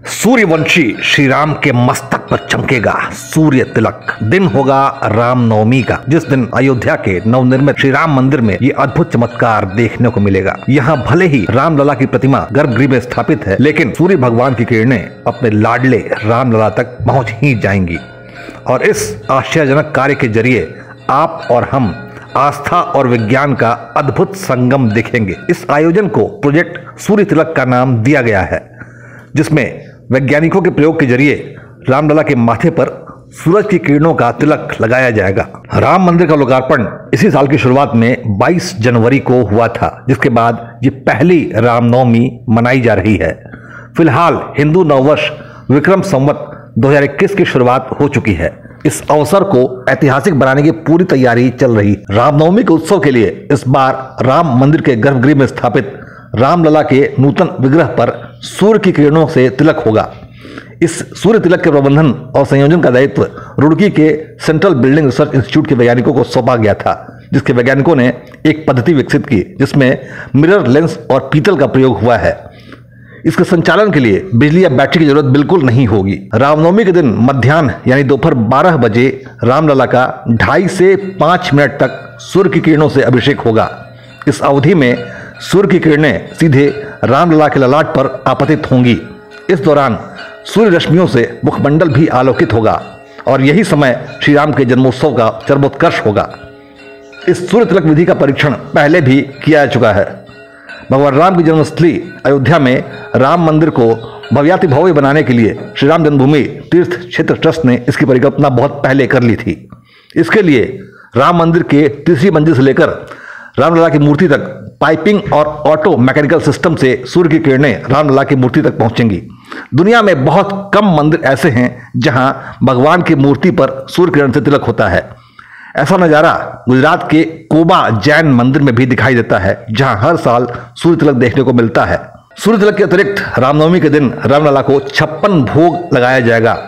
सूर्यवंशी श्री राम के मस्तक पर चमकेगा सूर्य तिलक। दिन होगा रामनवमी का, जिस दिन अयोध्या के नवनिर्मित श्री राम मंदिर में ये अद्भुत चमत्कार देखने को मिलेगा। यहाँ भले ही रामलला की प्रतिमा गर्भगृह में स्थापित है, लेकिन सूर्य भगवान की किरणें अपने लाडले रामलला तक पहुंच ही जाएंगी और इस आश्चर्यजनक कार्य के जरिए आप और हम आस्था और विज्ञान का अद्भुत संगम देखेंगे। इस आयोजन को प्रोजेक्ट सूर्य तिलक का नाम दिया गया है, जिसमें वैज्ञानिकों के प्रयोग के जरिए रामलला के माथे पर सूरज की किरणों का तिलक लगाया जाएगा। राम मंदिर का लोकार्पण इसी साल की शुरुआत में 22 जनवरी को हुआ था, जिसके बाद ये पहली रामनवमी मनाई जा रही है। फिलहाल हिंदू नववर्ष विक्रम संवत 2021 की शुरुआत हो चुकी है। इस अवसर को ऐतिहासिक बनाने की पूरी तैयारी चल रही। रामनवमी के उत्सव के लिए इस बार राम मंदिर के गर्भगृह में स्थापित रामलला के नूतन विग्रह पर सूर्य की किरणों से तिलक होगा। इस सूर्य तिलक के प्रबंधन और संयोजन का दायित्व रुड़की के सेंट्रल बिल्डिंग रिसर्च इंस्टीट्यूट के वैज्ञानिकों को सौंपा गया था, जिसके वैज्ञानिकों ने एक पद्धति विकसित की जिसमें मिरर लेंस और पीतल का प्रयोग हुआ है। इसके संचालन के लिए बिजली या बैटरी की जरूरत बिल्कुल नहीं होगी। रामनवमी के दिन मध्याह्न यानी दोपहर 12 बजे रामलला का 2.5 से 5 मिनट तक सूर्य की किरणों से अभिषेक होगा। इस अवधि में सूर्य की किरणें सीधे रामलला के ललाट पर आपतित होंगी। इस दौरान सूर्य रश्मियों से मुखमंडल भी आलोकित होगा और यही समय श्री राम के जन्मोत्सव का चरमोत्कर्ष होगा। इस सूर्य तिलक विधि का परीक्षण पहले भी किया जा चुका है। भगवान राम की जन्मस्थली अयोध्या में राम मंदिर को भव्याति भव्य बनाने के लिए श्री राम जन्मभूमि तीर्थ क्षेत्र ट्रस्ट ने इसकी परिकल्पना बहुत पहले कर ली थी। इसके लिए राम मंदिर के तीसरी मंजिल से लेकर रामलला की मूर्ति तक पाइपिंग और ऑटो मैकेनिकल सिस्टम से सूर्य की किरणें रामलला की मूर्ति तक पहुंचेंगी। दुनिया में बहुत कम मंदिर ऐसे हैं जहां भगवान की मूर्ति पर सूर्य किरण से तिलक होता है। ऐसा नजारा गुजरात के कोबा जैन मंदिर में भी दिखाई देता है, जहां हर साल सूर्य तिलक देखने को मिलता है। सूर्य तिलक के अतिरिक्त रामनवमी के दिन रामलला को 56 भोग लगाया जाएगा।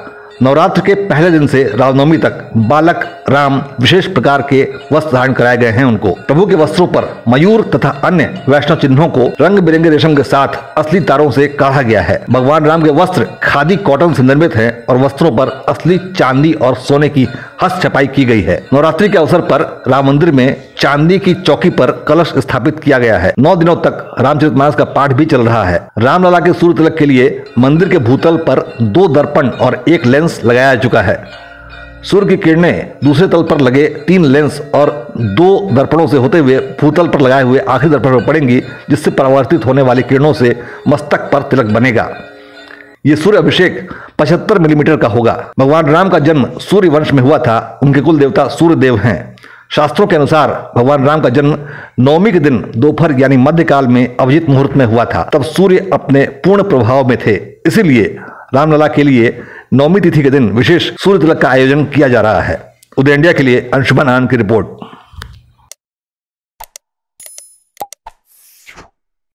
नवरात्र के पहले दिन से रामनवमी तक बालक राम विशेष प्रकार के वस्त्र धारण कराए गए हैं। उनको प्रभु के वस्त्रों पर मयूर तथा अन्य वैष्णव चिन्हों को रंग बिरंगे रेशम के साथ असली तारों से काढ़ा गया है। भगवान राम के वस्त्र खादी कॉटन से निर्मित हैं और वस्त्रों पर असली चांदी और सोने की हस्त छपाई की गई है। नवरात्रि के अवसर पर राम मंदिर में चांदी की चौकी पर कलश स्थापित किया गया है। 9 दिनों तक रामचरितमानस का पाठ भी चल रहा है। रामलला के सूर्य तिलक के लिए मंदिर के भूतल पर 2 दर्पण और 1 लेंस लगाया जा चुका है। सूर्य की किरणें दूसरे तल पर लगे 3 लेंस और 2 दर्पणों से होते हुए भूतल पर लगाए हुए आखिरी दर्पण पर पड़ेंगी, जिससे परावर्तित होने वाली किरणों से मस्तक पर तिलक बनेगा। ये सूर्य अभिषेक 75 मिलीमीटर का होगा। भगवान राम का जन्म सूर्य वंश में हुआ था। उनके कुल देवता सूर्यदेव हैं। शास्त्रों के अनुसार भगवान राम का जन्म नवमी के दिन दोपहर यानी मध्यकाल में अभिजीत मुहूर्त में हुआ था। तब सूर्य अपने पूर्ण प्रभाव में थे। इसीलिए रामलला के लिए नवमी तिथि के दिन विशेष सूर्य तिलक का आयोजन किया जा रहा है। उदय इंडिया के लिए अंशुमान आनंद की रिपोर्ट।